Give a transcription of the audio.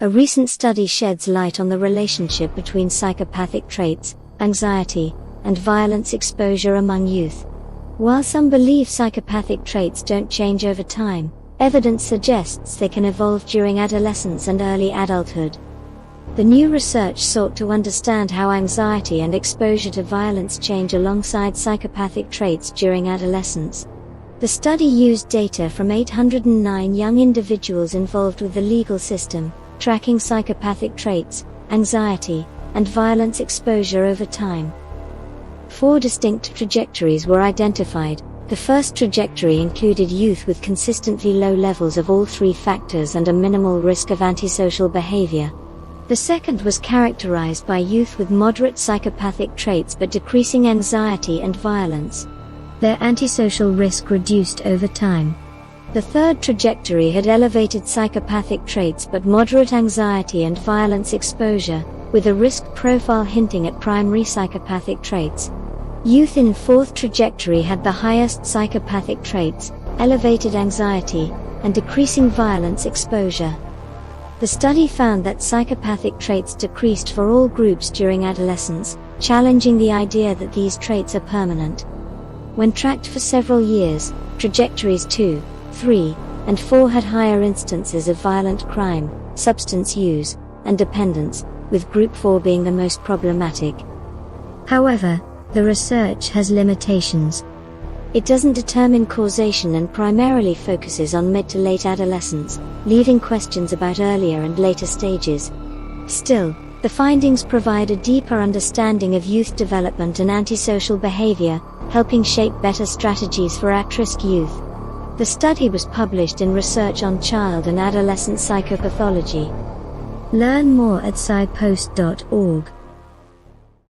A recent study sheds light on the relationship between psychopathic traits, anxiety, and violence exposure among youth. While some believe psychopathic traits don't change over time, evidence suggests they can evolve during adolescence and early adulthood. The new research sought to understand how anxiety and exposure to violence change alongside psychopathic traits during adolescence. The study used data from 809 young individuals involved with the legal system, tracking psychopathic traits, anxiety, and violence exposure over time. 4 distinct trajectories were identified. The first trajectory included youth with consistently low levels of all 3 factors and a minimal risk of antisocial behavior. The second was characterized by youth with moderate psychopathic traits but decreasing anxiety and violence. Their antisocial risk reduced over time. The third trajectory had elevated psychopathic traits but moderate anxiety and violence exposure, with a risk profile hinting at primary psychopathic traits. Youth in fourth trajectory had the highest psychopathic traits, elevated anxiety, and decreasing violence exposure. The study found that psychopathic traits decreased for all groups during adolescence, challenging the idea that these traits are permanent. When tracked for several years, trajectories 2, 3, and 4 had higher instances of violent crime, substance use, and dependence, with Group 4 being the most problematic. However, the research has limitations. It doesn't determine causation and primarily focuses on mid to late adolescence, leaving questions about earlier and later stages. Still, the findings provide a deeper understanding of youth development and antisocial behavior, helping shape better strategies for at-risk youth. The study was published in Research on Child and Adolescent Psychopathology. Learn more at psypost.org.